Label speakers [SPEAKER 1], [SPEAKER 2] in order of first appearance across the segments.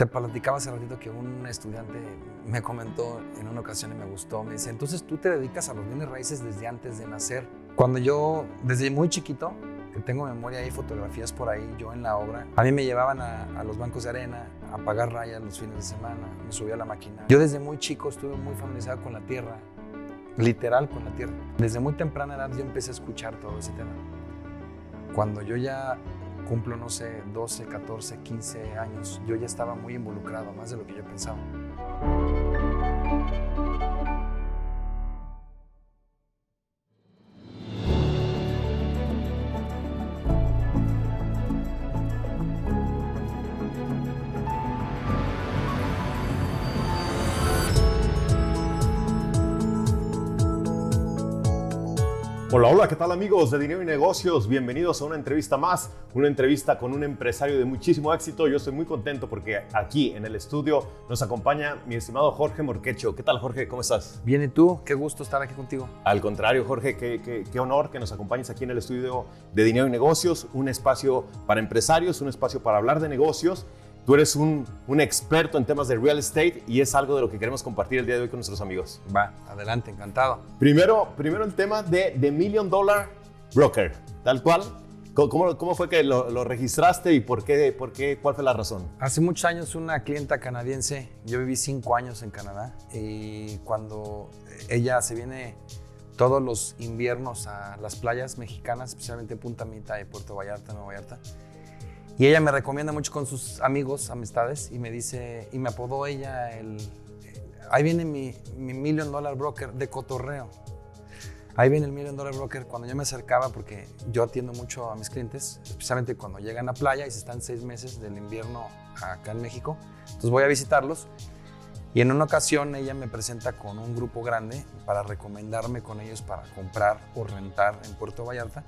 [SPEAKER 1] Te platicaba hace ratito que un estudiante me comentó en una ocasión y me gustó. Me dice, entonces tú te dedicas a los bienes raíces desde antes de nacer. Cuando yo, desde muy chiquito, que tengo memoria y fotografías por ahí, yo en la obra, a mí me llevaban a los bancos de arena a pagar rayas los fines de semana, me subía a la máquina. Yo desde muy chico estuve muy familiarizado con la tierra, literal con la tierra. Desde muy temprana edad yo empecé a escuchar todo ese tema. Cuando yo ya cumplo, no sé, 12, 14, 15 años, yo ya estaba muy involucrado, más de lo que yo pensaba.
[SPEAKER 2] Hola, hola, ¿qué tal amigos de Dinero y Negocios? Bienvenidos a una entrevista más, una entrevista con un empresario de muchísimo éxito. Yo estoy muy contento porque aquí en el estudio nos acompaña mi estimado Jorge Morquecho. ¿Qué tal, Jorge? ¿Cómo estás?
[SPEAKER 1] Bien, ¿y tú? Qué gusto estar aquí contigo.
[SPEAKER 2] Al contrario, Jorge, qué honor que nos acompañes aquí en el estudio de Dinero y Negocios, un espacio para empresarios, un espacio para hablar de negocios. Tú eres un experto en temas de real estate y es algo de lo que queremos compartir el día de hoy con nuestros amigos.
[SPEAKER 1] Va, adelante, encantado.
[SPEAKER 2] Primero el tema de The $1 Million Broker, tal cual. ¿Cómo fue que lo registraste y por qué, cuál fue la razón?
[SPEAKER 1] Hace muchos años una clienta canadiense, yo viví 5 años en Canadá y cuando ella se viene todos los inviernos a las playas mexicanas, especialmente Punta Mita y Puerto Vallarta, Nueva Vallarta, y ella me recomienda mucho con sus amigos, amistades, y me dice, y me apodó ella ahí viene mi $1 Million Broker de cotorreo. Ahí viene el $1 Million Broker. Cuando yo me acercaba, porque yo atiendo mucho a mis clientes, especialmente cuando llegan a playa y se están 6 meses del invierno acá en México, entonces voy a visitarlos. Y en una ocasión ella me presenta con un grupo grande para recomendarme con ellos para comprar o rentar en Puerto Vallarta.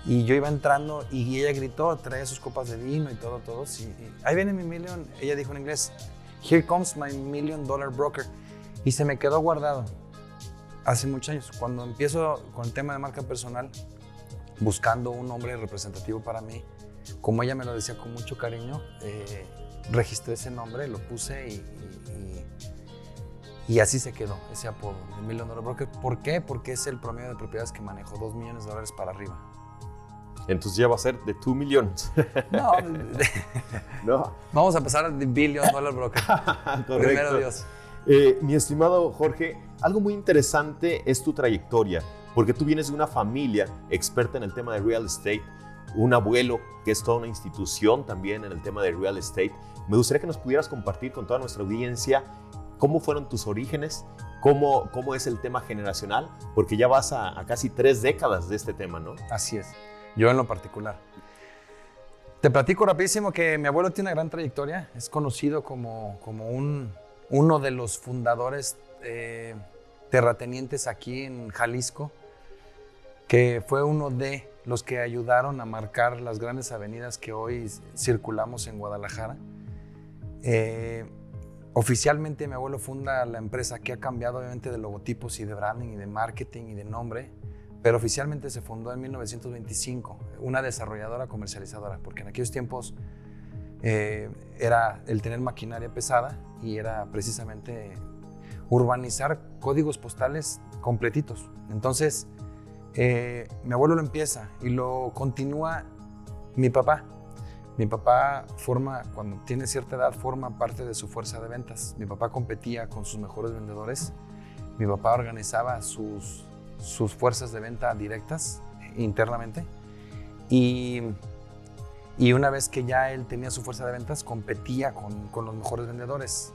[SPEAKER 1] Y yo iba entrando y ella gritó, traía sus copas de vino y todo. Y ahí viene mi million, ella dijo en inglés, "Here comes my $1 Million Broker". Y se me quedó guardado hace muchos años. Cuando empiezo con el tema de marca personal, buscando un nombre representativo para mí, como ella me lo decía con mucho cariño, registré ese nombre, lo puse y así se quedó ese apodo, $1 Million Broker. ¿Por qué? Porque es el promedio de propiedades que manejo, $2 millones para arriba.
[SPEAKER 2] Entonces ya va a ser de 2 millones.
[SPEAKER 1] No,
[SPEAKER 2] No.
[SPEAKER 1] Vamos a pasar al $1 Billion Broker.
[SPEAKER 2] Correcto.
[SPEAKER 1] Primero Dios.
[SPEAKER 2] Mi estimado Jorge, algo muy interesante es tu trayectoria, porque tú vienes de una familia experta en el tema de real estate, un abuelo que es toda una institución también en el tema de real estate. Me gustaría que nos pudieras compartir con toda nuestra audiencia cómo fueron tus orígenes, cómo es el tema generacional, porque ya vas a casi 3 décadas de este tema, ¿no?
[SPEAKER 1] Así es. Yo en lo particular. Te platico rapidísimo que mi abuelo tiene una gran trayectoria. Es conocido como uno de los fundadores terratenientes aquí en Jalisco, que fue uno de los que ayudaron a marcar las grandes avenidas que hoy circulamos en Guadalajara. Oficialmente mi abuelo funda la empresa que ha cambiado obviamente de logotipos y de branding y de marketing y de nombre, pero oficialmente se fundó en 1925, una desarrolladora comercializadora, porque en aquellos tiempos era el tener maquinaria pesada y era precisamente urbanizar códigos postales completitos. Entonces, mi abuelo lo empieza y lo continúa mi papá. Mi papá cuando tiene cierta edad, forma parte de su fuerza de ventas. Mi papá competía con sus mejores vendedores. Mi papá organizaba sus fuerzas de venta directas internamente y una vez que ya él tenía su fuerza de ventas, competía con los mejores vendedores.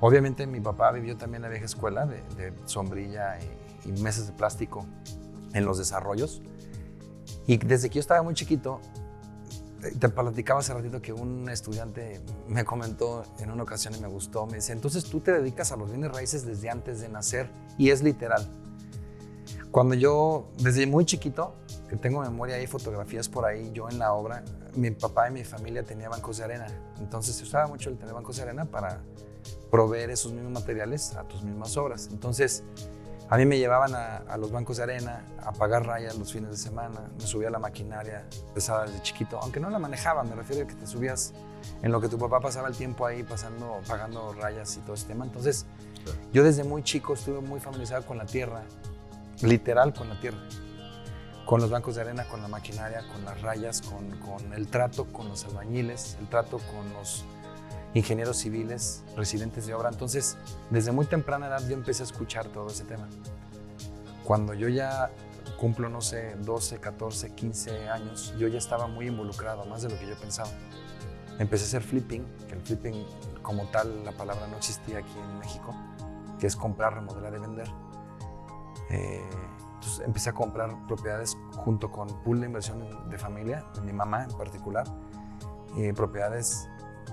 [SPEAKER 1] Obviamente mi papá vivió también la vieja escuela de sombrilla y mesas de plástico en los desarrollos, y desde que yo estaba muy chiquito, te platicaba hace ratito que un estudiante me comentó en una ocasión y me gustó, me dice, entonces tú te dedicas a los bienes raíces desde antes de nacer, y es literal. Cuando yo, desde muy chiquito, que tengo memoria y fotografías por ahí, yo en la obra, mi papá y mi familia tenían bancos de arena. Entonces se usaba mucho el tener bancos de arena para proveer esos mismos materiales a tus mismas obras. Entonces, A mí me llevaban a los bancos de arena a pagar rayas los fines de semana, me subía a la maquinaria pesada desde chiquito, aunque no la manejaba, me refiero a que te subías en lo que tu papá pasaba el tiempo ahí pagando rayas y todo ese tema. Entonces, yo desde muy chico estuve muy familiarizado con la tierra, literal con la tierra, con los bancos de arena, con la maquinaria, con las rayas, con el trato con los albañiles, el trato con los ingenieros civiles, residentes de obra. Entonces, desde muy temprana edad yo empecé a escuchar todo ese tema. Cuando yo ya cumplo, no sé, 12, 14, 15 años, yo ya estaba muy involucrado, más de lo que yo pensaba. Empecé a hacer flipping, que el flipping como tal, la palabra no existía aquí en México, que es comprar, remodelar y vender. Entonces empecé a comprar propiedades junto con pool de inversión de familia, de mi mamá en particular, propiedades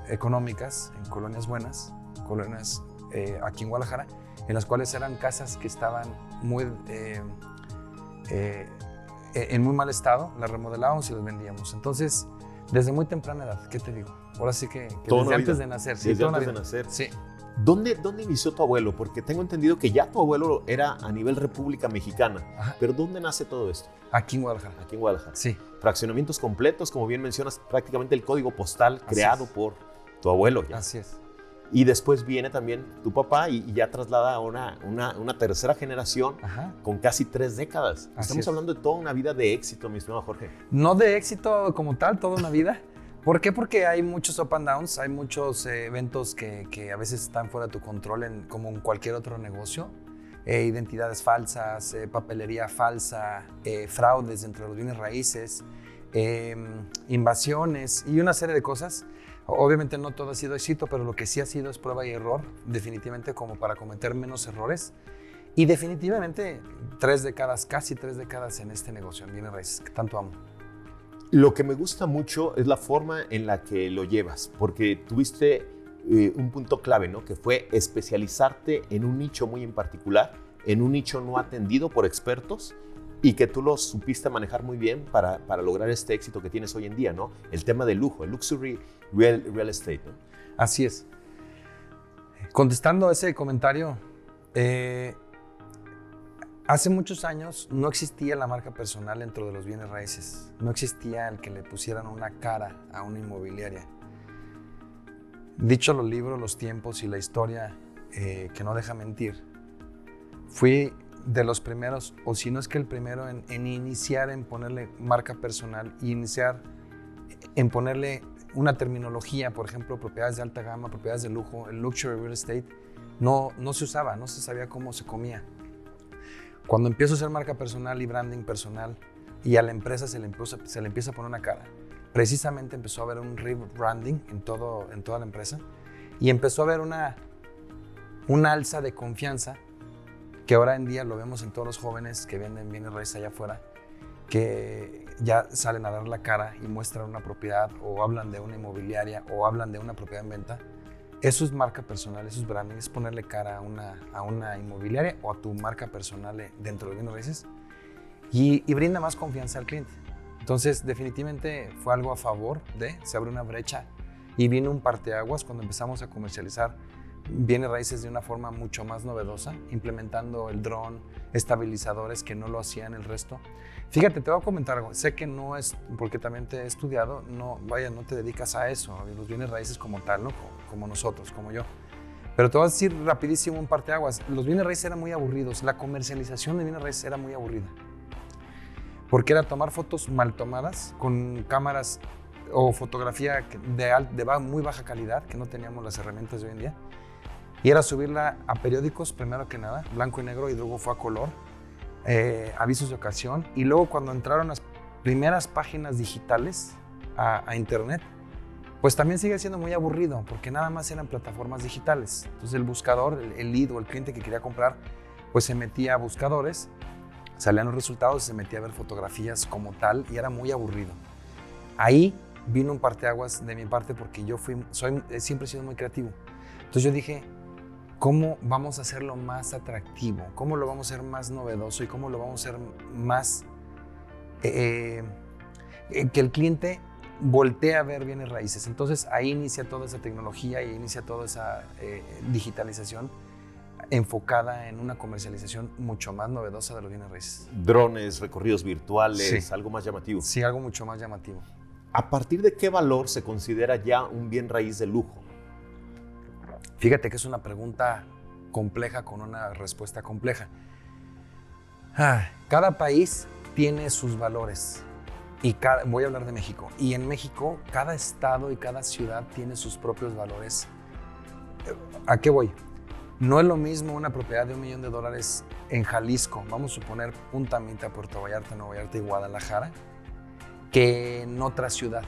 [SPEAKER 1] económicas en colonias buenas, colonias aquí en Guadalajara, en las cuales eran casas que estaban en muy mal estado, las remodelábamos y las vendíamos. Entonces, desde muy temprana edad, ¿qué te digo? Ahora sí que desde antes de nacer. Sí,
[SPEAKER 2] desde antes de nacer.
[SPEAKER 1] Sí.
[SPEAKER 2] ¿Dónde inició tu abuelo? Porque tengo entendido que ya tu abuelo era a nivel República Mexicana. Ajá. ¿Pero dónde nace todo esto?
[SPEAKER 1] Aquí en Guadalajara.
[SPEAKER 2] Aquí en Guadalajara.
[SPEAKER 1] Sí.
[SPEAKER 2] Fraccionamientos completos, como bien mencionas, prácticamente el código postal creado por tu abuelo. Ya.
[SPEAKER 1] Así es.
[SPEAKER 2] Y después viene también tu papá y ya traslada a una tercera generación. Ajá. Con casi 3 décadas. Estamos hablando de toda una vida de éxito, mi estimado Jorge.
[SPEAKER 1] No de éxito como tal, toda una vida. ¿Por qué? Porque hay muchos up and downs, hay muchos eventos que a veces están fuera de tu control, como en cualquier otro negocio. Identidades falsas, papelería falsa, fraudes dentro de los bienes raíces, invasiones y una serie de cosas. Obviamente no todo ha sido éxito, pero lo que sí ha sido es prueba y error, definitivamente, como para cometer menos errores. Y definitivamente 3 décadas, casi 3 décadas en este negocio, en bienes raíces, que tanto amo.
[SPEAKER 2] Lo que me gusta mucho es la forma en la que lo llevas, porque tuviste un punto clave, ¿no? Que fue especializarte en un nicho muy en particular, en un nicho no atendido por expertos y que tú lo supiste manejar muy bien para lograr este éxito que tienes hoy en día, ¿no? El tema del lujo, el luxury real estate, ¿no?
[SPEAKER 1] Así es. Contestando a ese comentario, hace muchos años no existía la marca personal dentro de los bienes raíces. No existía el que le pusieran una cara a una inmobiliaria. Dicho los libros, los tiempos y la historia, que no deja mentir, fui de los primeros, o si no es que el primero, en iniciar en ponerle marca personal y iniciar en ponerle una terminología, por ejemplo, propiedades de alta gama, propiedades de lujo, el luxury real estate, no se usaba, no se sabía cómo se comía. Cuando empiezo a hacer marca personal y branding personal y a la empresa se le empieza a poner una cara, precisamente empezó a haber un rebranding en toda la empresa y empezó a haber una alza de confianza que ahora en día lo vemos en todos los jóvenes que venden bienes raíces allá afuera, que ya salen a dar la cara y muestran una propiedad o hablan de una inmobiliaria o hablan de una propiedad en venta. Eso es marca personal, eso es branding, es ponerle cara a una inmobiliaria o a tu marca personal dentro de bienes raíces y brinda más confianza al cliente. Entonces, definitivamente fue algo a favor se abrió una brecha y vino un parteaguas cuando empezamos a comercializar bienes raíces de una forma mucho más novedosa, implementando el dron, estabilizadores que no lo hacían el resto. Fíjate, te voy a comentar algo, sé que no es, porque también te he estudiado, no te dedicas a eso, a los bienes raíces como tal, ¿no? Como nosotros, como yo. Pero te voy a decir rapidísimo un parteaguas, los bienes raíces eran muy aburridos, la comercialización de bienes raíces era muy aburrida. Porque era tomar fotos mal tomadas, con cámaras o fotografía de muy baja calidad, que no teníamos las herramientas de hoy en día. Y era subirla a periódicos, primero que nada, blanco y negro, y luego fue a color, avisos de ocasión. Y luego cuando entraron las primeras páginas digitales a internet, pues también sigue siendo muy aburrido, porque nada más eran plataformas digitales. Entonces el buscador, el lead o el cliente que quería comprar, pues se metía a buscadores, salían los resultados, se metía a ver fotografías como tal, y era muy aburrido. Ahí vino un parteaguas de mi parte, porque yo siempre he sido muy creativo. Entonces yo dije, ¿cómo vamos a hacerlo más atractivo? ¿Cómo lo vamos a hacer más novedoso? ¿Y cómo lo vamos a hacer más que el cliente voltee a ver bienes raíces? Entonces ahí inicia toda esa tecnología y inicia toda esa digitalización enfocada en una comercialización mucho más novedosa de los bienes raíces.
[SPEAKER 2] Drones, recorridos virtuales,
[SPEAKER 1] Sí.
[SPEAKER 2] algo más llamativo.
[SPEAKER 1] Sí, algo mucho más llamativo.
[SPEAKER 2] ¿A partir de qué valor se considera ya un bien raíz de lujo?
[SPEAKER 1] Fíjate que es una pregunta compleja con una respuesta compleja. Cada país tiene sus valores. Voy a hablar de México. Y en México, cada estado y cada ciudad tiene sus propios valores. ¿A qué voy? No es lo mismo una propiedad de $1 millón en Jalisco, vamos a suponer Punta Mita, Puerto Vallarta, Nueva Vallarta y Guadalajara, que en otra ciudad.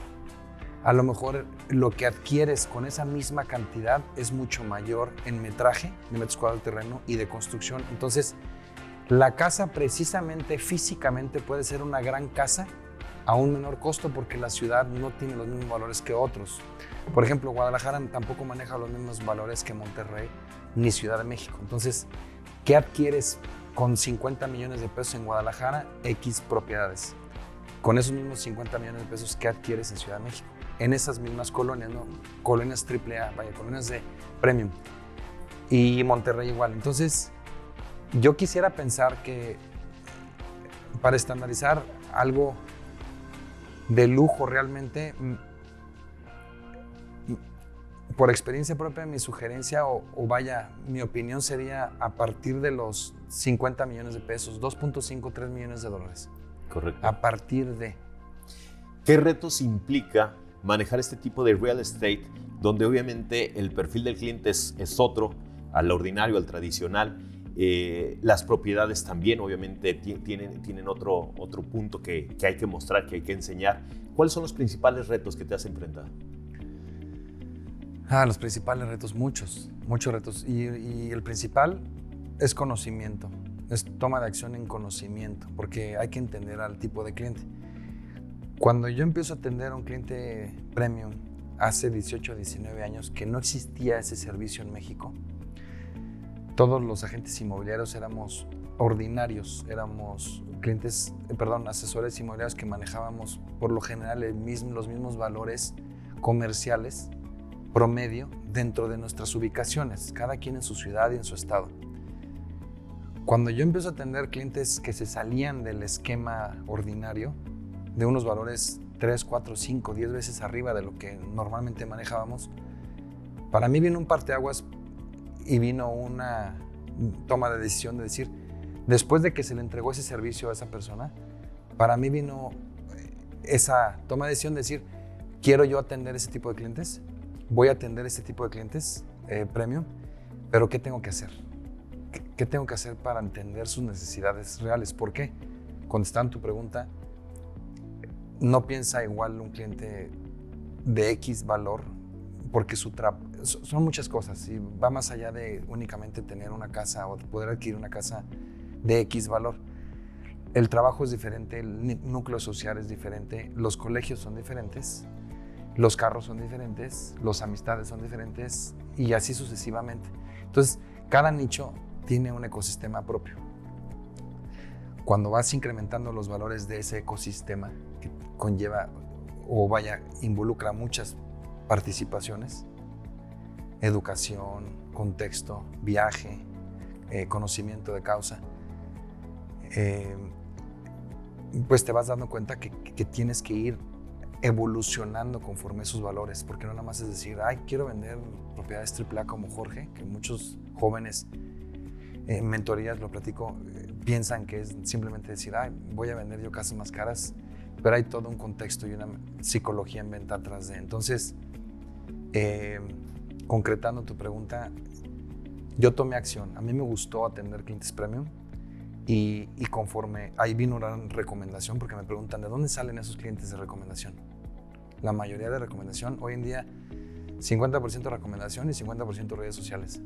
[SPEAKER 1] A lo mejor lo que adquieres con esa misma cantidad es mucho mayor en metraje, de metros cuadrados de terreno y de construcción. Entonces, la casa precisamente físicamente puede ser una gran casa a un menor costo porque la ciudad no tiene los mismos valores que otros. Por ejemplo, Guadalajara tampoco maneja los mismos valores que Monterrey ni Ciudad de México. Entonces, ¿qué adquieres con 50 millones de pesos en Guadalajara? X propiedades. Con esos mismos 50 millones de pesos, ¿qué adquieres en Ciudad de México? En esas mismas colonias, ¿no? Colonias AAA, colonias de premium. Y Monterrey igual. Entonces, yo quisiera pensar que para estandarizar algo de lujo realmente, por experiencia propia, mi sugerencia mi opinión sería a partir de los 50 millones de pesos, 2.5, 3 millones de dólares.
[SPEAKER 2] Correcto.
[SPEAKER 1] A partir de...
[SPEAKER 2] ¿Qué retos implica manejar este tipo de real estate donde obviamente el perfil del cliente es otro, al ordinario, al tradicional? Las propiedades también obviamente tienen otro punto que hay que mostrar, que hay que enseñar. ¿Cuáles son los principales retos que te has enfrentado?
[SPEAKER 1] Los principales retos, muchos retos. Y el principal es conocimiento, es toma de acción en conocimiento, porque hay que entender al tipo de cliente. Cuando yo empiezo a atender a un cliente premium hace 18 o 19 años, que no existía ese servicio en México, todos los agentes inmobiliarios éramos ordinarios, éramos asesores inmobiliarios que manejábamos por lo general los mismos valores comerciales promedio dentro de nuestras ubicaciones, cada quien en su ciudad y en su estado. Cuando yo empiezo a atender clientes que se salían del esquema ordinario, de unos valores 3, 4, 5, 10 veces arriba de lo que normalmente manejábamos, para mí vino un parteaguas y vino una toma de decisión de decir, después de que se le entregó ese servicio a esa persona, para mí vino esa toma de decisión de decir, quiero yo atender ese tipo de clientes, voy a atender este tipo de clientes premium, pero ¿qué tengo que hacer? ¿Qué tengo que hacer para entender sus necesidades reales? ¿Por qué? Contestando tu pregunta, no piensa igual un cliente de X valor, porque son muchas cosas y va más allá de únicamente tener una casa o poder adquirir una casa de X valor. El trabajo es diferente, el núcleo social es diferente, los colegios son diferentes, los carros son diferentes, las amistades son diferentes y así sucesivamente. Entonces, cada nicho tiene un ecosistema propio. Cuando vas incrementando los valores de ese ecosistema, que involucra muchas participaciones, educación, contexto, viaje, conocimiento de causa, pues te vas dando cuenta que tienes que ir evolucionando conforme esos valores, porque no nada más es decir, quiero vender propiedades AAA como Jorge, que muchos jóvenes en mentorías lo platico, piensan que es simplemente decir, voy a vender yo casas más caras, pero hay todo un contexto y una psicología en venta atrás de. Entonces, concretando tu pregunta, yo tomé acción. A mí me gustó atender clientes premium y conforme ahí vino una recomendación, porque me preguntan, ¿de dónde salen esos clientes de recomendación? La mayoría de recomendación, hoy en día, 50% recomendación y 50% redes sociales.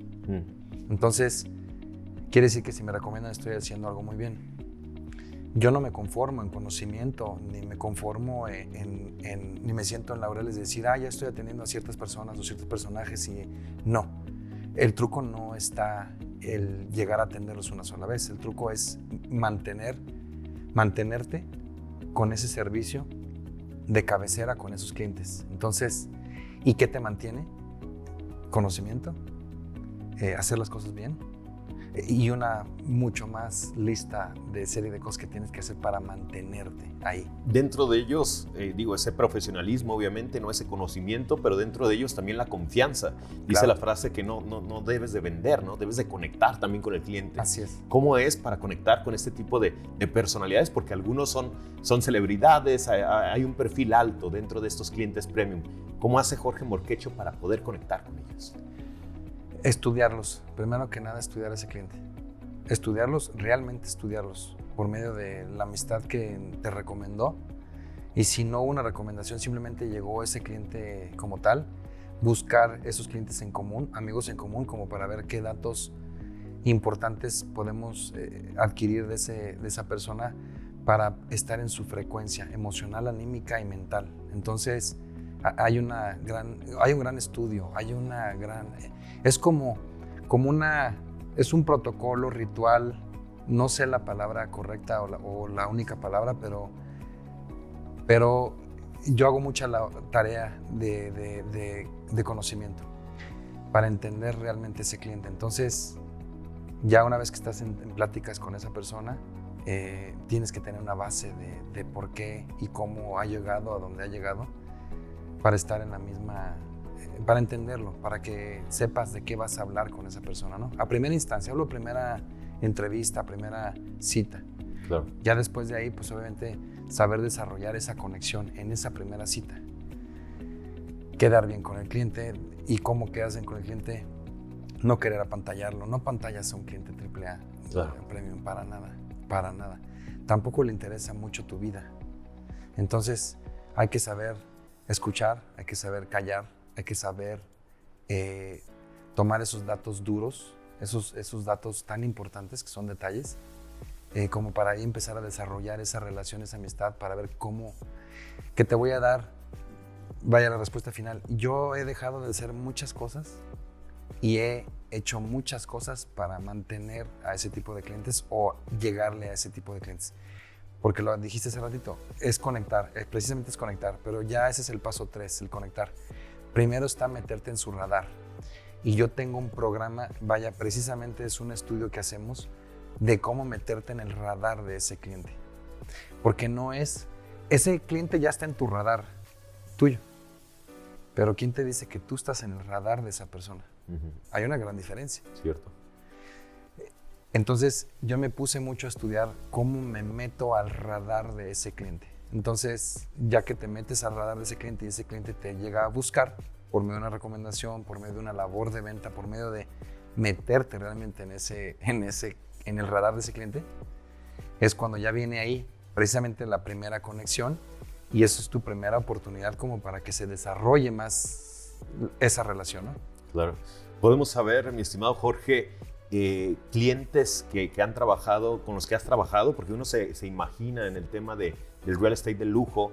[SPEAKER 1] Entonces, quiere decir que si me recomiendan estoy haciendo algo muy bien. Yo no me conformo en conocimiento, ni me conformo ni me siento en laureles de decir, ya estoy atendiendo a ciertas personas o ciertos personajes y no. El truco no está el llegar a atenderlos una sola vez. El truco es mantenerte con ese servicio de cabecera con esos clientes. Entonces, ¿y qué te mantiene? Conocimiento, hacer las cosas bien y una mucho más lista de serie de cosas que tienes que hacer para mantenerte ahí.
[SPEAKER 2] Dentro de ellos, ese profesionalismo, obviamente, no ese conocimiento, pero dentro de ellos también la confianza. Dice la frase que no debes de vender, ¿no? Debes de conectar también con el cliente.
[SPEAKER 1] Así es.
[SPEAKER 2] ¿Cómo es para conectar con este tipo de personalidades? Porque algunos son celebridades, hay un perfil alto dentro de estos clientes premium. ¿Cómo hace Jorge Morquecho para poder conectar con ellos?
[SPEAKER 1] Estudiarlos. Primero que nada, estudiar a ese cliente. Estudiarlos, realmente estudiarlos, por medio de la amistad que te recomendó. Y si no hubo una recomendación, simplemente llegó ese cliente como tal, buscar esos clientes en común, amigos en común, como para ver qué datos importantes podemos adquirir de esa persona para estar en su frecuencia emocional, anímica y mental. Entonces, hay un gran estudio, es es un protocolo, ritual, no sé la palabra correcta o la única palabra, pero yo hago mucha la tarea de conocimiento para entender realmente ese cliente. Entonces, ya una vez que estás en pláticas con esa persona, tienes que tener una base de por qué y cómo ha llegado a donde ha llegado, para estar en la misma, para entenderlo, para que sepas de qué vas a hablar con esa persona, ¿no? A primera instancia, hablo primera entrevista, primera cita.
[SPEAKER 2] Claro.
[SPEAKER 1] Ya después de ahí, pues obviamente, saber desarrollar esa conexión en esa primera cita. Quedar bien con el cliente y cómo quedas bien con el cliente, no querer apantallarlo, no pantallas a un cliente AAA,
[SPEAKER 2] claro,
[SPEAKER 1] premium, para nada. Tampoco le interesa mucho tu vida. Entonces, hay que saber escuchar, hay que saber callar, hay que saber tomar esos datos duros, esos datos tan importantes que son detalles, como para ahí empezar a desarrollar esa relación, esa amistad, para ver cómo, que te voy a dar, vaya la respuesta final. Yo he dejado de hacer muchas cosas y he hecho muchas cosas para mantener a ese tipo de clientes o llegarle a ese tipo de clientes. Porque lo dijiste hace ratito, es conectar, precisamente es conectar, pero ya ese es el paso 3, el conectar. Primero está meterte en su radar. Y yo tengo un programa, vaya, precisamente es un estudio que hacemos de cómo meterte en el radar de ese cliente. Porque ese cliente ya está en tu radar, tuyo. Pero ¿quién te dice que tú estás en el radar de esa persona? Uh-huh. Hay una gran diferencia.
[SPEAKER 2] Cierto.
[SPEAKER 1] Entonces, yo me puse mucho a estudiar cómo me meto al radar de ese cliente. Entonces, ya que te metes al radar de ese cliente y ese cliente te llega a buscar por medio de una recomendación, por medio de una labor de venta, por medio de meterte realmente en el radar de ese cliente, es cuando ya viene ahí precisamente la primera conexión y eso es tu primera oportunidad como para que se desarrolle más esa relación, ¿no?
[SPEAKER 2] Claro. Podemos saber, mi estimado Jorge, clientes que han trabajado, con los que has trabajado, porque uno se imagina en el tema del real estate de lujo,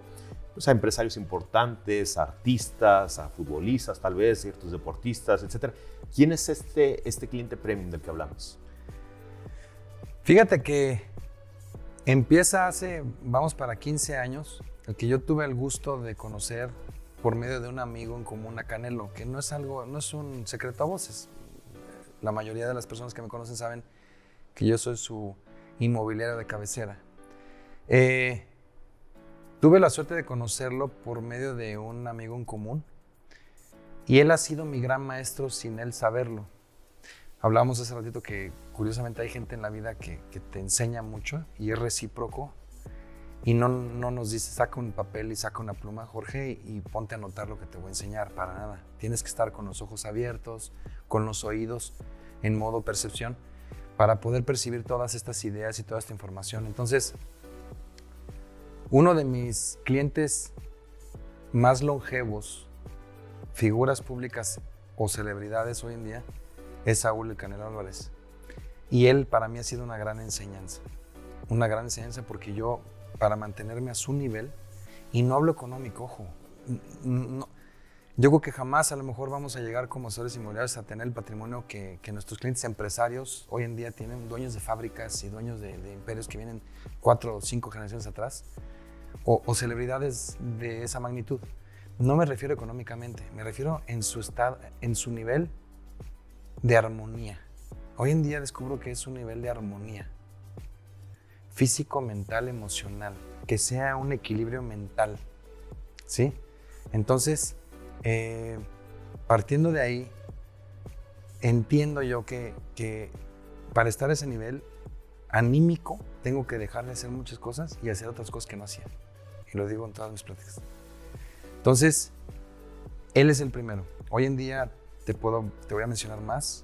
[SPEAKER 2] pues a empresarios importantes, a artistas, a futbolistas tal vez, ciertos deportistas, etc. ¿Quién es este cliente premium del que hablamos?
[SPEAKER 1] Fíjate que empieza vamos para 15 años, el que yo tuve el gusto de conocer por medio de un amigo en común, a Canelo, que no es un secreto a voces. La mayoría de las personas que me conocen saben que yo soy su inmobiliario de cabecera. Tuve la suerte de conocerlo por medio de un amigo en común y él ha sido mi gran maestro sin él saberlo. Hablábamos hace ratito que curiosamente hay gente en la vida que te enseña mucho y es recíproco y no nos dice saca un papel y saca una pluma, Jorge, y ponte a anotar lo que te voy a enseñar, para nada. Tienes que estar con los ojos abiertos, con los oídos en modo percepción para poder percibir todas estas ideas y toda esta información. Entonces, uno de mis clientes más longevos, figuras públicas o celebridades hoy en día, es Saúl El Canelo Álvarez. Y él para mí ha sido una gran enseñanza porque yo, para mantenerme a su nivel, y no hablo económico, ojo, no, yo creo que jamás a lo mejor vamos a llegar como asesores inmobiliarios a tener el patrimonio que nuestros clientes empresarios hoy en día tienen, dueños de fábricas y dueños de imperios que vienen 4 o 5 generaciones atrás, o celebridades de esa magnitud. No me refiero económicamente, me refiero en su estado, en su nivel de armonía Hoy en día descubro que es un nivel de armonía físico, mental, emocional, que sea un equilibrio mental, ¿sí? Entonces, partiendo de ahí, entiendo yo que para estar a ese nivel anímico tengo que dejar de hacer muchas cosas y hacer otras cosas que no hacía. Y lo digo en todas mis pláticas. Entonces, él es el primero. Hoy en día te voy a mencionar más.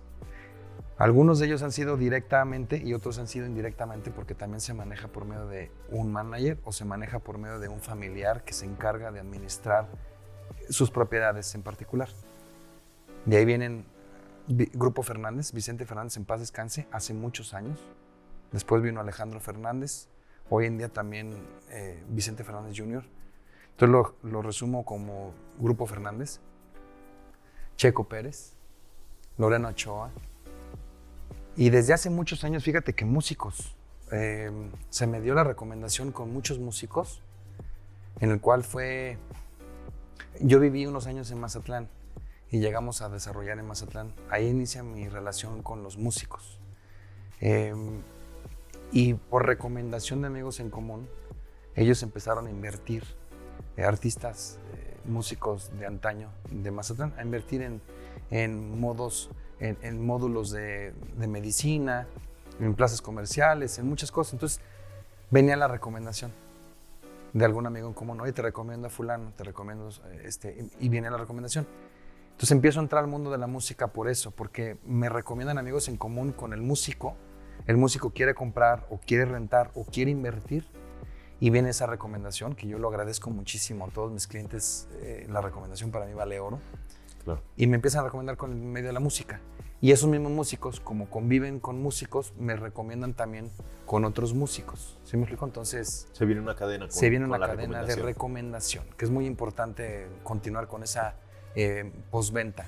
[SPEAKER 1] Algunos de ellos han sido directamente y otros han sido indirectamente porque también se maneja por medio de un manager o se maneja por medio de un familiar que se encarga de administrar sus propiedades en particular. De ahí vienen Grupo Fernández, Vicente Fernández en paz descanse, hace muchos años. Después vino Alejandro Fernández, hoy en día también Vicente Fernández Jr. Entonces lo resumo como Grupo Fernández, Checo Pérez, Lorena Ochoa. Y desde hace muchos años, fíjate que músicos, se me dio la recomendación con muchos músicos, en el cual yo viví unos años en Mazatlán y llegamos a desarrollar en Mazatlán. Ahí inicia mi relación con los músicos. Y por recomendación de amigos en común, ellos empezaron a invertir, artistas, músicos de antaño de Mazatlán, a invertir en módulos de medicina, en plazas comerciales, en muchas cosas. Entonces venía la recomendación de algún amigo en común. Oye, te recomiendo a fulano, te recomiendo y viene la recomendación. Entonces empiezo a entrar al mundo de la música por eso, porque me recomiendan amigos en común con el músico quiere comprar o quiere rentar o quiere invertir y viene esa recomendación que yo lo agradezco muchísimo a todos mis clientes. La recomendación para mí vale oro.
[SPEAKER 2] Claro.
[SPEAKER 1] Y me empiezan a recomendar con el medio de la música. Y esos mismos músicos, como conviven con músicos, me recomiendan también con otros músicos. ¿Sí me explico? Entonces
[SPEAKER 2] se viene una cadena.
[SPEAKER 1] Se viene una cadena de recomendación, que es muy importante continuar con esa postventa.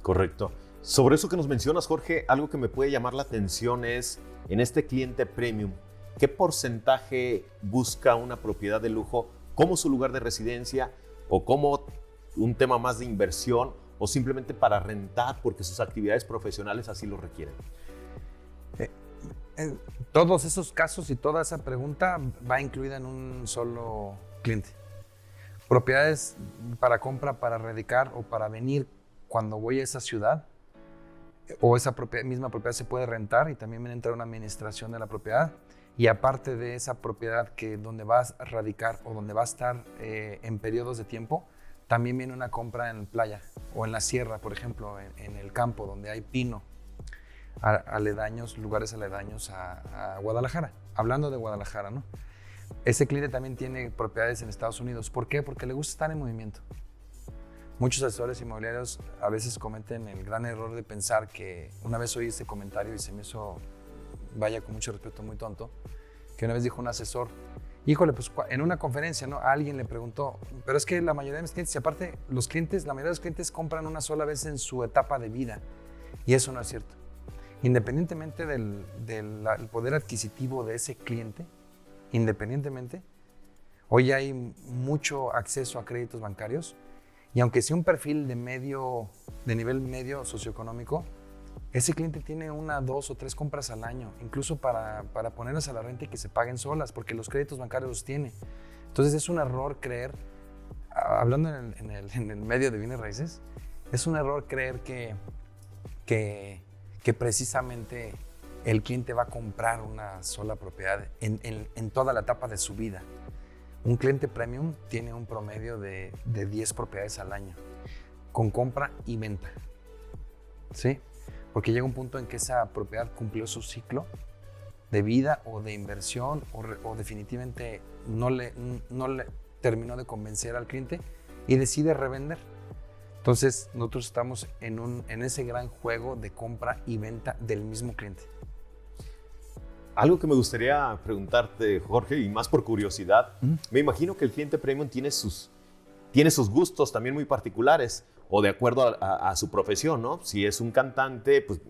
[SPEAKER 2] Correcto. Sobre eso que nos mencionas, Jorge, algo que me puede llamar la atención es, en este cliente premium, ¿qué porcentaje busca una propiedad de lujo como su lugar de residencia o como un tema más de inversión o simplemente para rentar porque sus actividades profesionales así lo requieren?
[SPEAKER 1] Todos esos casos y toda esa pregunta va incluida en un solo cliente. Propiedades para compra, para radicar o para venir cuando voy a esa ciudad, o esa misma propiedad se puede rentar y también viene a entrar una administración de la propiedad. Y aparte de esa propiedad donde vas a radicar o donde va a estar en periodos de tiempo, también viene una compra en playa o en la sierra, por ejemplo, en el campo donde hay pino, lugares aledaños a Guadalajara. Hablando de Guadalajara, ¿no? Ese cliente también tiene propiedades en Estados Unidos. ¿Por qué? Porque le gusta estar en movimiento. Muchos asesores inmobiliarios a veces cometen el gran error de pensar que, una vez oí este comentario y se me hizo, vaya, con mucho respeto, muy tonto, que una vez dijo un asesor, híjole, pues en una conferencia, ¿no? Alguien le preguntó, pero es que la mayoría de mis clientes, y aparte la mayoría de los clientes compran una sola vez en su etapa de vida, y eso no es cierto. Independientemente del poder adquisitivo de ese cliente, hoy hay mucho acceso a créditos bancarios. Y aunque sea un perfil de nivel medio socioeconómico, ese cliente tiene 1, 2 o 3 compras al año, incluso para ponerlas a la renta y que se paguen solas, porque los créditos bancarios los tiene. Entonces es un error creer, hablando en el medio de bienes raíces, es un error creer que precisamente el cliente va a comprar una sola propiedad en toda la etapa de su vida. Un cliente premium tiene un promedio de 10 propiedades al año, con compra y venta, ¿sí? Porque llega un punto en que esa propiedad cumplió su ciclo de vida o de inversión o definitivamente no le terminó de convencer al cliente y decide revender. Entonces nosotros estamos en ese gran juego de compra y venta del mismo cliente.
[SPEAKER 2] Algo que me gustaría preguntarte, Jorge, y más por curiosidad, me imagino que el cliente premium tiene sus gustos también muy particulares o de acuerdo a su profesión, ¿no? Si es un cantante, pues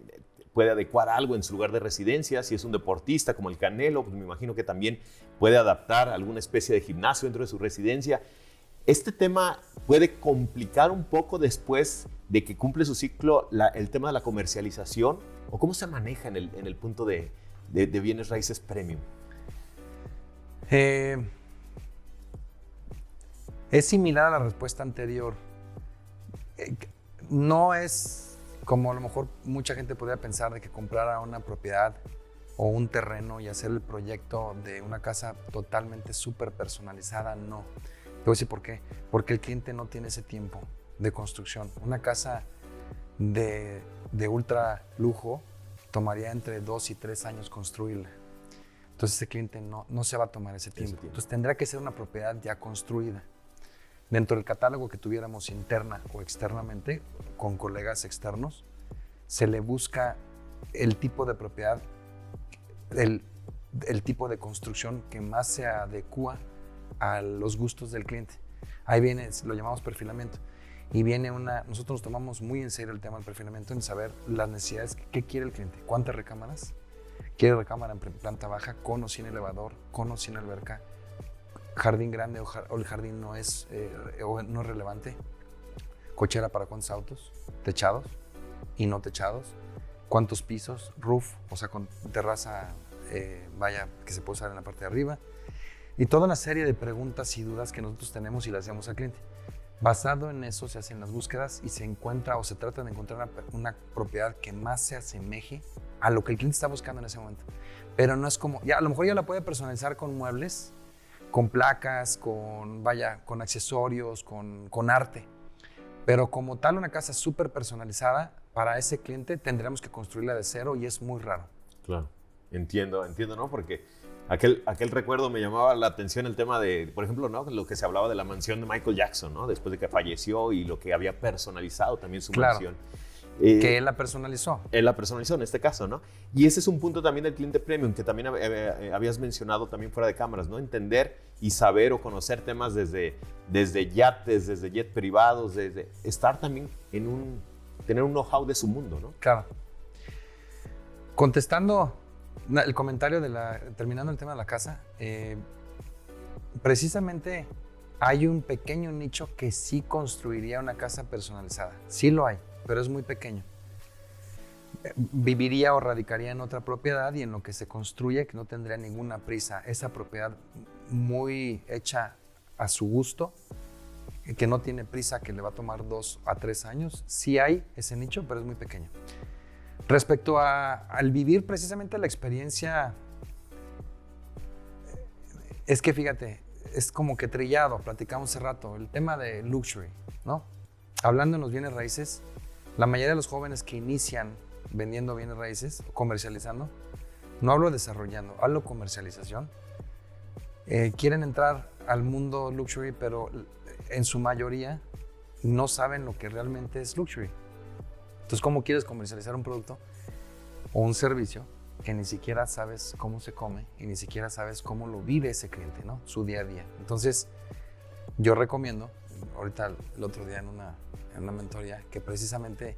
[SPEAKER 2] puede adecuar algo en su lugar de residencia. Si es un deportista como el Canelo, pues me imagino que también puede adaptar alguna especie de gimnasio dentro de su residencia. Este tema puede complicar un poco después de que cumple su ciclo el tema de la comercialización, o cómo se maneja en el punto de bienes raíces premium.
[SPEAKER 1] Es similar a la respuesta anterior. No es como a lo mejor mucha gente podría pensar de que comprara una propiedad o un terreno y hacer el proyecto de una casa totalmente súper personalizada. No. Te voy a decir por qué. Porque el cliente no tiene ese tiempo de construcción. Una casa de ultra lujo tomaría entre 2 y 3 años construirla. Entonces ese cliente no se va a tomar ese tiempo. Entonces tendrá que ser una propiedad ya construida. Dentro del catálogo que tuviéramos interna o externamente, con colegas externos, se le busca el tipo de propiedad, el tipo de construcción que más se adecua a los gustos del cliente. Ahí viene, lo llamamos perfilamiento. Y viene nosotros nos tomamos muy en serio el tema del perfilamiento, en saber las necesidades, qué quiere el cliente, cuántas recámaras. ¿Quiere recámara en planta baja, con o sin elevador, con o sin alberca? ¿Jardín grande o el jardín no es relevante? ¿Cochera para cuántos autos? ¿Techados y no techados? ¿Cuántos pisos? ¿Roof? O sea, con terraza, que se puede usar en la parte de arriba. Y toda una serie de preguntas y dudas que nosotros tenemos y las hacemos al cliente. Basado en eso se hacen las búsquedas y se encuentra o se trata de encontrar una propiedad que más se asemeje a lo que el cliente está buscando en ese momento. Pero no es como, a lo mejor ya la puede personalizar con muebles, con placas, con accesorios, con arte. Pero como tal, una casa súper personalizada para ese cliente tendremos que construirla de cero y es muy raro.
[SPEAKER 2] Claro, entiendo, ¿no? Porque aquel recuerdo me llamaba la atención el tema de, por ejemplo, ¿no? Lo que se hablaba de la mansión de Michael Jackson, ¿no? Después de que falleció y lo que había personalizado también su mansión.
[SPEAKER 1] Que él la personalizó.
[SPEAKER 2] Él la personalizó en este caso, ¿no? Y ese es un punto también del cliente premium que también habías mencionado también fuera de cámaras, ¿no? Entender y saber o conocer temas desde yates, desde jet privados, desde estar también tener un know-how de su mundo, ¿no?
[SPEAKER 1] Claro. Contestando el comentario terminando el tema de la casa, precisamente hay un pequeño nicho que sí construiría una casa personalizada. Sí lo hay, pero es muy pequeño. Viviría o radicaría en otra propiedad y en lo que se construye, que no tendría ninguna prisa. Esa propiedad muy hecha a su gusto, que no tiene prisa, que le va a tomar 2 a 3 años. Sí hay ese nicho, pero es muy pequeño. Respecto al vivir precisamente la experiencia, es que fíjate, es como que trillado, platicamos hace rato, el tema de luxury, ¿no? Hablando en los bienes raíces, la mayoría de los jóvenes que inician vendiendo bienes raíces, comercializando, no hablo desarrollando, hablo comercialización, quieren entrar al mundo luxury, pero en su mayoría no saben lo que realmente es luxury. Entonces, ¿cómo quieres comercializar un producto o un servicio que ni siquiera sabes cómo se come y ni siquiera sabes cómo lo vive ese cliente, ¿no? Su día a día. Entonces, yo recomiendo, ahorita el otro día en una mentoría, que precisamente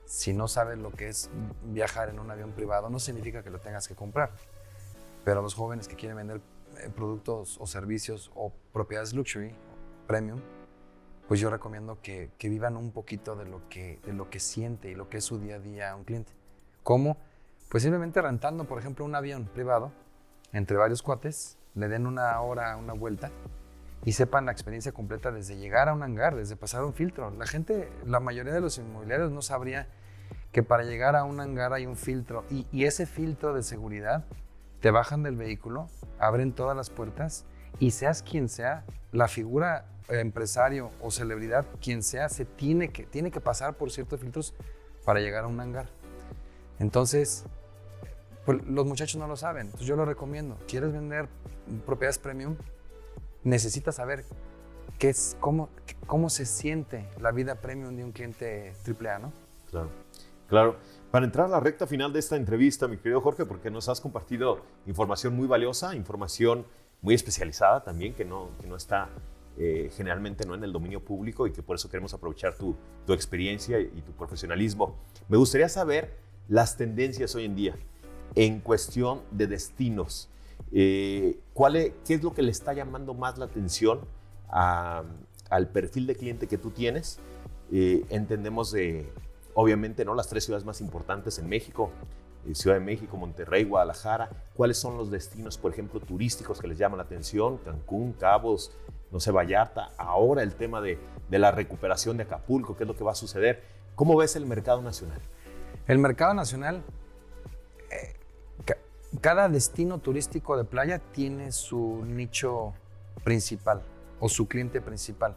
[SPEAKER 1] si no sabes lo que es viajar en un avión privado, no significa que lo tengas que comprar. Pero los jóvenes que quieren vender productos o servicios o propiedades luxury, premium, pues yo recomiendo que vivan un poquito de lo que siente y lo que es su día a día un cliente. ¿Cómo? Pues simplemente rentando, por ejemplo, un avión privado entre varios cuates, le den una hora, una vuelta y sepan la experiencia completa desde llegar a un hangar, desde pasar un filtro. La mayoría de los inmobiliarios no sabría que para llegar a un hangar hay un filtro y ese filtro de seguridad te bajan del vehículo, abren todas las puertas y seas quien sea, la figura empresario o celebridad, quien sea, tiene que pasar por ciertos filtros para llegar a un hangar. Entonces, pues, los muchachos no lo saben. Entonces yo lo recomiendo. ¿Quieres vender propiedades premium? Necesitas saber cómo se siente la vida premium de un cliente AAA, ¿no?
[SPEAKER 2] Claro. Para entrar a la recta final de esta entrevista, mi querido Jorge, porque nos has compartido información muy valiosa, información muy especializada también, que no está generalmente no en el dominio público y que por eso queremos aprovechar tu experiencia y tu profesionalismo. Me gustaría saber las tendencias hoy en día en cuestión de destinos. ¿Qué es lo que le está llamando más la atención a al perfil de cliente que tú tienes, entendemos obviamente, ¿no?, las 3 ciudades más importantes en México, Ciudad de México, Monterrey, Guadalajara. ¿Cuáles son los destinos, por ejemplo, turísticos que les llaman la atención? Cancún, Cabos, no sé, Vallarta. Ahora el tema de la recuperación de Acapulco, ¿qué es lo que va a suceder? ¿Cómo ves el mercado nacional?
[SPEAKER 1] El mercado nacional, cada destino turístico de playa tiene su nicho principal o su cliente principal.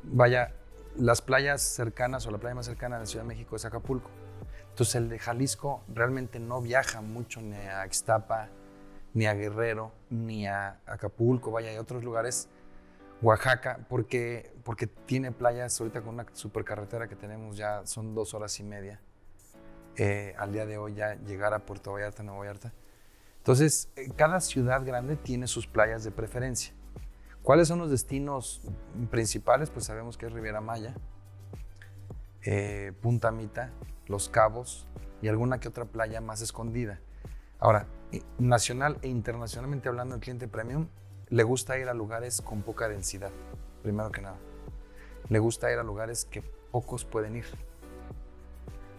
[SPEAKER 1] Vaya, las playas cercanas o la playa más cercana de Ciudad de México es Acapulco. Entonces el de Jalisco realmente no viaja mucho ni a Ixtapa, ni a Guerrero, ni a Acapulco, vaya, hay otros lugares, Oaxaca, porque tiene playas ahorita con una supercarretera que tenemos ya, son 2 horas y media. Al día de hoy ya llegar a Puerto Vallarta, Nuevo Vallarta. Entonces, cada ciudad grande tiene sus playas de preferencia. ¿Cuáles son los destinos principales? Pues sabemos que es Riviera Maya, Punta Mita, Los Cabos y alguna que otra playa más escondida. Ahora, nacional e internacionalmente hablando, el cliente premium le gusta ir a lugares con poca densidad, primero que nada. Le gusta ir a lugares que pocos pueden ir,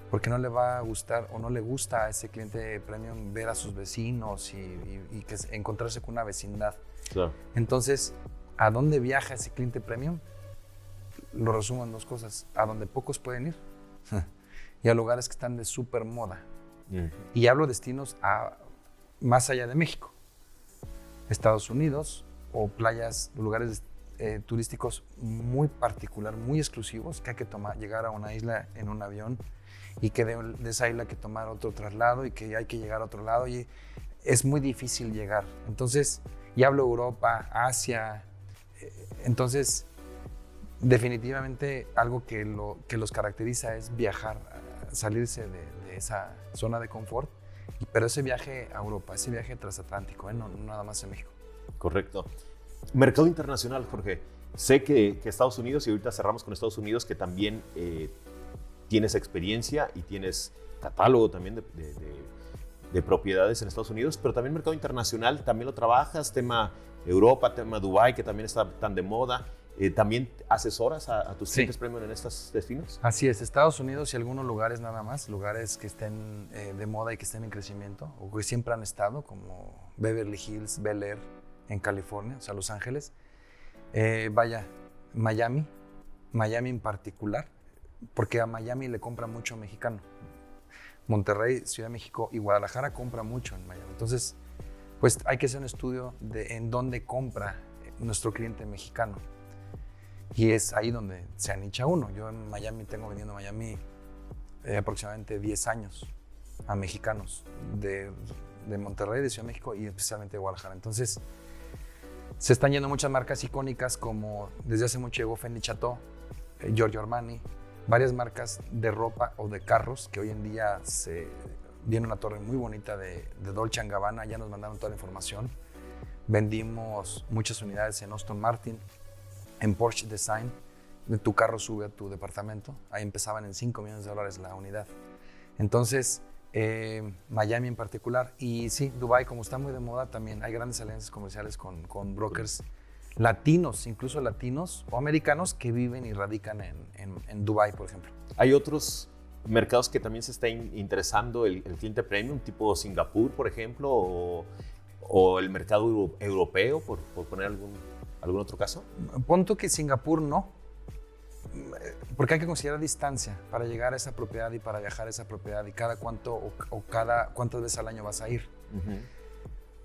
[SPEAKER 1] porque no le va a gustar o no le gusta a ese cliente premium ver a sus vecinos y encontrarse con una vecindad.
[SPEAKER 2] Claro.
[SPEAKER 1] Entonces, ¿a dónde viaja ese cliente premium? Lo resumo en 2 cosas: a donde pocos pueden ir y a lugares que están de súper moda. Y hablo destinos más allá de México, Estados Unidos, o playas, lugares turísticos muy particular, muy exclusivos, que hay que llegar a una isla en un avión y que de esa isla hay que tomar otro traslado y que hay que llegar a otro lado y es muy difícil llegar. Entonces, y hablo Europa, Asia. Entonces, definitivamente algo que los caracteriza es viajar, salirse de esa zona de confort, pero ese viaje a Europa, ese viaje transatlántico, no nada más en México.
[SPEAKER 2] Correcto. Mercado internacional, Jorge. Sé que Estados Unidos, y ahorita cerramos con Estados Unidos, que también tienes experiencia y tienes catálogo también de propiedades en Estados Unidos, pero también mercado internacional, también lo trabajas, tema Europa, tema Dubái, que también está tan de moda. ¿También asesoras a tus clientes premium en estos destinos?
[SPEAKER 1] Así es, Estados Unidos y algunos lugares nada más, lugares que estén de moda y que estén en crecimiento, o que siempre han estado, como Beverly Hills, Bel Air en California, o sea, Los Ángeles. Vaya, Miami en particular, porque a Miami le compra mucho mexicano. Monterrey, Ciudad de México y Guadalajara compra mucho en Miami. Entonces, pues hay que hacer un estudio de en dónde compra nuestro cliente mexicano. Y es ahí donde se anicha uno. Yo en Miami tengo vendiendo Miami aproximadamente 10 años a mexicanos de Monterrey, de Ciudad de México y especialmente de Guadalajara. Entonces, se están yendo muchas marcas icónicas, como desde hace mucho llegó Fendi Chateau, Giorgio Armani, varias marcas de ropa o de carros que hoy en día viene una torre muy bonita de Dolce & Gabbana, ya nos mandaron toda la información. Vendimos muchas unidades en Aston Martin, en Porsche Design. Tu carro sube a tu departamento. Ahí empezaban en $5 millones la unidad. Entonces, Miami en particular. Y sí, Dubái, como está muy de moda, también hay grandes alianzas comerciales con brokers latinos, incluso latinos o americanos que viven y radican en Dubái, por ejemplo.
[SPEAKER 2] ¿Hay otros mercados que también se está interesando el cliente premium, tipo Singapur, por ejemplo, o el mercado europeo, por poner algún otro caso?
[SPEAKER 1] Punto que Singapur no, porque hay que considerar distancia para llegar a esa propiedad y para viajar a esa propiedad y cada cuántas veces al año vas a ir.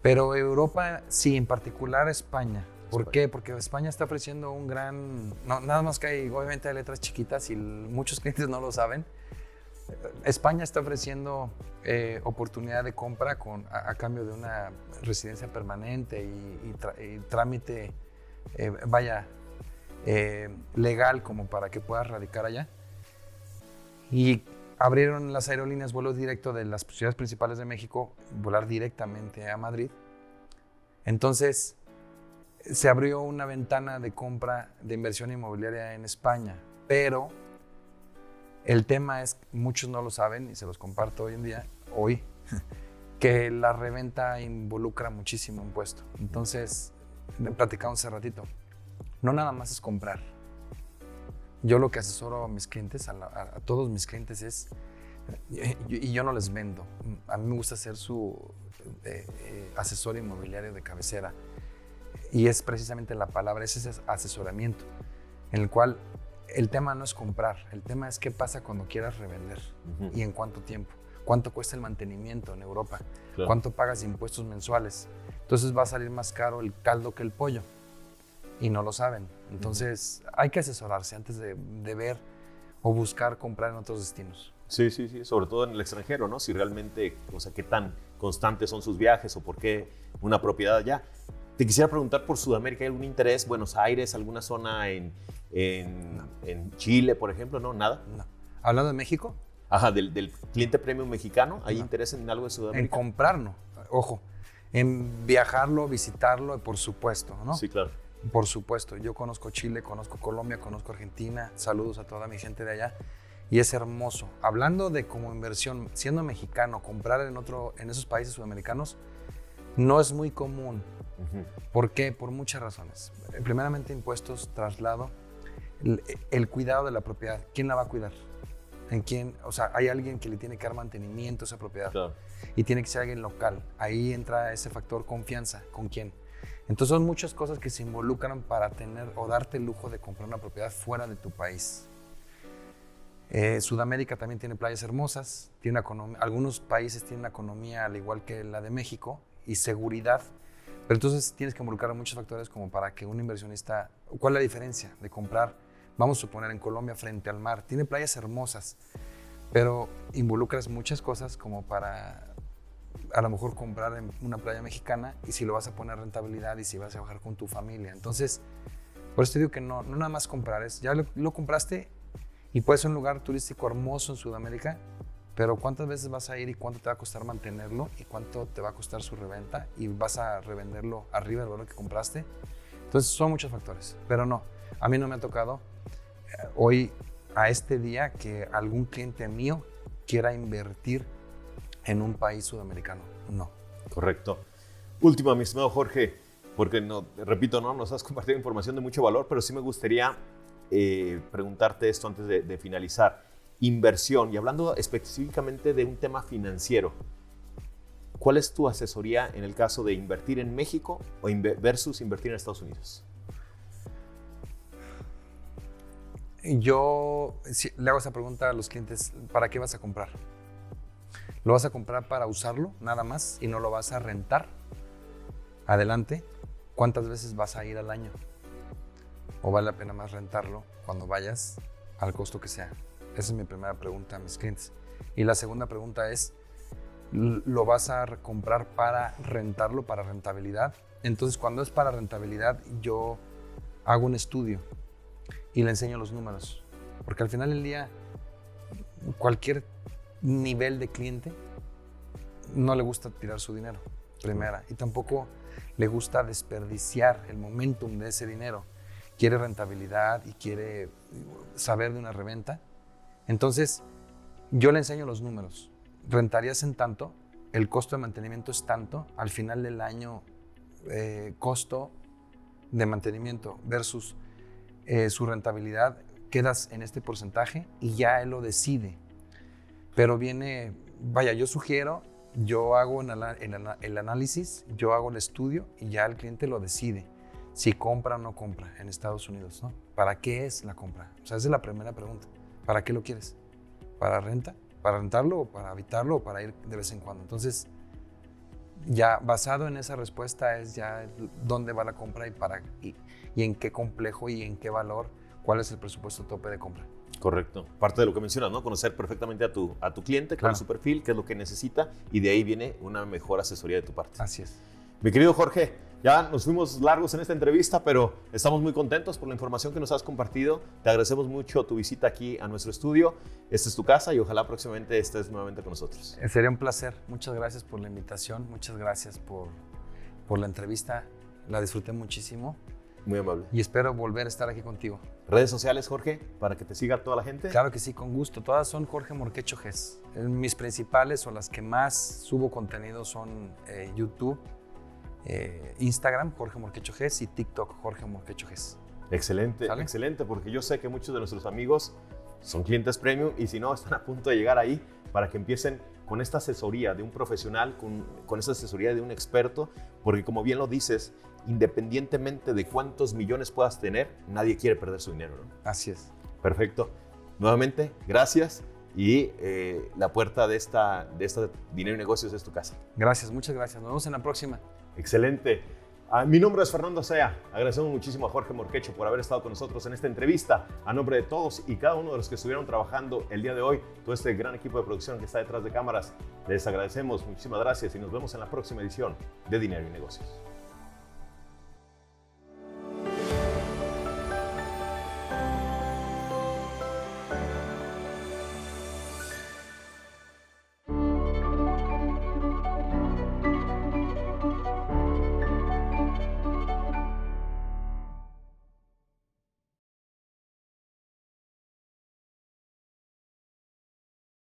[SPEAKER 1] Pero Europa sí, en particular España. ¿Por qué? Porque España está ofreciendo un gran... No, nada más que obviamente hay letras chiquitas y muchos clientes no lo saben. España está ofreciendo oportunidad de compra a cambio de una residencia permanente y trámite legal como para que puedas radicar allá. Y abrieron las aerolíneas vuelos directos de las ciudades principales de México, volar directamente a Madrid. Entonces, se abrió una ventana de compra de inversión inmobiliaria en España, pero el tema es, muchos no lo saben y se los comparto hoy, que la reventa involucra muchísimo impuesto. Entonces, platicamos hace ratito, no nada más es comprar, Yo lo que asesoro a mis clientes, a todos mis clientes es, y yo no les vendo, a mí me gusta ser su asesor inmobiliario de cabecera. Y es precisamente la palabra, es ese asesoramiento, en el cual el tema no es comprar, el tema es qué pasa cuando quieras revender y en cuánto tiempo, cuánto cuesta el mantenimiento en Europa, cuánto pagas de impuestos mensuales. Entonces va a salir más caro el caldo que el pollo y no lo saben. Entonces hay que asesorarse antes de ver o buscar comprar en otros destinos.
[SPEAKER 2] Sí, sobre todo en el extranjero, ¿no? Si realmente, o sea, qué tan constantes son sus viajes o por qué una propiedad allá. Te quisiera preguntar por Sudamérica, ¿hay algún interés? Buenos Aires, alguna zona en Chile, por ejemplo, ¿no? ¿Nada?
[SPEAKER 1] No. ¿Hablando de México?
[SPEAKER 2] Ajá, del cliente premium mexicano, ¿hay interés en algo de Sudamérica?
[SPEAKER 1] En comprar, no. Ojo, en viajarlo, visitarlo, por supuesto, ¿no?
[SPEAKER 2] Sí, claro.
[SPEAKER 1] Por supuesto. Yo conozco Chile, conozco Colombia, conozco Argentina. Saludos a toda mi gente de allá. Y es hermoso. Hablando de como inversión, siendo mexicano, comprar en esos países sudamericanos no es muy común. ¿Por qué? Por muchas razones. Primeramente, impuestos, traslado, el cuidado de la propiedad. ¿Quién la va a cuidar? ¿En quién? O sea, hay alguien que le tiene que dar mantenimiento a esa propiedad.
[SPEAKER 2] Claro.
[SPEAKER 1] Y tiene que ser alguien local. Ahí entra ese factor confianza. ¿Con quién? Entonces son muchas cosas que se involucran para tener o darte el lujo de comprar una propiedad fuera de tu país. Sudamérica también tiene playas hermosas, algunos países tienen una economía al igual que la de México y seguridad, pero entonces tienes que involucrar muchos factores como para que un inversionista, ¿cuál es la diferencia de comprar? Vamos a suponer en Colombia frente al mar, tiene playas hermosas, pero involucras muchas cosas como para a lo mejor comprar en una playa mexicana y si lo vas a poner a rentabilidad y si vas a viajar con tu familia. Entonces, por eso te digo que no nada más comprar, ya lo compraste y puede ser un lugar turístico hermoso en Sudamérica, pero ¿cuántas veces vas a ir y cuánto te va a costar mantenerlo y cuánto te va a costar su reventa y vas a revenderlo arriba del valor que compraste? Entonces son muchos factores, pero no, a mí no me ha tocado hoy a este día que algún cliente mío quiera invertir en un país sudamericano, no.
[SPEAKER 2] Correcto. Última, mi estimado Jorge, porque repito, no nos has compartido información de mucho valor, pero sí me gustaría preguntarte esto antes de finalizar. Inversión, y hablando específicamente de un tema financiero, ¿cuál es tu asesoría en el caso de invertir en México o versus invertir en Estados Unidos?
[SPEAKER 1] Yo le hago esa pregunta a los clientes, ¿para qué vas a comprar? ¿Lo vas a comprar para usarlo nada más y no lo vas a rentar? Adelante. ¿Cuántas veces vas a ir al año? ¿O vale la pena más rentarlo cuando vayas al costo que sea? Esa es mi primera pregunta a mis clientes. Y la segunda pregunta es, ¿lo vas a comprar para rentarlo, para rentabilidad? Entonces, cuando es para rentabilidad, yo hago un estudio y le enseño los números. Porque al final del día, cualquier nivel de cliente no le gusta tirar su dinero, primera. Y tampoco le gusta desperdiciar el momentum de ese dinero. Quiere rentabilidad y quiere saber de una reventa. Entonces, yo le enseño los números. Rentarías en tanto, el costo de mantenimiento es tanto, al final del año, costo de mantenimiento versus su rentabilidad, quedas en este porcentaje y ya él lo decide. Pero yo sugiero, yo hago el análisis, yo hago el estudio y ya el cliente lo decide. Si compra o no compra en Estados Unidos, ¿no? ¿Para qué es la compra? O sea, esa es la primera pregunta. ¿Para qué lo quieres? ¿Para renta? ¿Para rentarlo o para habitarlo o para ir de vez en cuando? Entonces, ya basado en esa respuesta es ya dónde va la compra y en qué complejo y en qué valor, cuál es el presupuesto tope de compra.
[SPEAKER 2] Correcto. Parte de lo que mencionas, ¿no? Conocer perfectamente a tu cliente,
[SPEAKER 1] claro,
[SPEAKER 2] cuál es su perfil, qué es lo que necesita y de ahí viene una mejor asesoría de tu parte.
[SPEAKER 1] Así es.
[SPEAKER 2] Mi querido Jorge, ya nos fuimos largos en esta entrevista, pero estamos muy contentos por la información que nos has compartido. Te agradecemos mucho tu visita aquí a nuestro estudio. Esta es tu casa y ojalá próximamente estés nuevamente con nosotros.
[SPEAKER 1] Sería un placer. Muchas gracias por la invitación. Muchas gracias por la entrevista. La disfruté muchísimo.
[SPEAKER 2] Muy amable.
[SPEAKER 1] Y espero volver a estar aquí contigo.
[SPEAKER 2] ¿Redes sociales, Jorge, para que te siga toda la gente?
[SPEAKER 1] Claro que sí, con gusto. Todas son Jorge Morquecho Gess. Mis principales o las que más subo contenido son YouTube, Instagram, Jorge Morquecho Gess, y TikTok, Jorge Morquecho Gess.
[SPEAKER 2] Excelente,
[SPEAKER 1] ¿Sale?
[SPEAKER 2] excelente, porque yo sé que muchos de nuestros amigos son clientes premium y si no, están a punto de llegar ahí para que empiecen con esta asesoría de un profesional, con esta asesoría de un experto, porque como bien lo dices, independientemente de cuántos millones puedas tener, nadie quiere perder su dinero, ¿no?
[SPEAKER 1] Así es.
[SPEAKER 2] Perfecto. Nuevamente, gracias y la puerta de esta Dinero y Negocios es tu casa.
[SPEAKER 1] Gracias, muchas gracias. Nos vemos en la próxima.
[SPEAKER 2] Excelente. Mi nombre es Fernando Sea. Agradecemos muchísimo a Jorge Morquecho por haber estado con nosotros en esta entrevista. A nombre de todos y cada uno de los que estuvieron trabajando el día de hoy, todo este gran equipo de producción que está detrás de cámaras, les agradecemos. Muchísimas gracias y nos vemos en la próxima edición de Dinero y Negocios.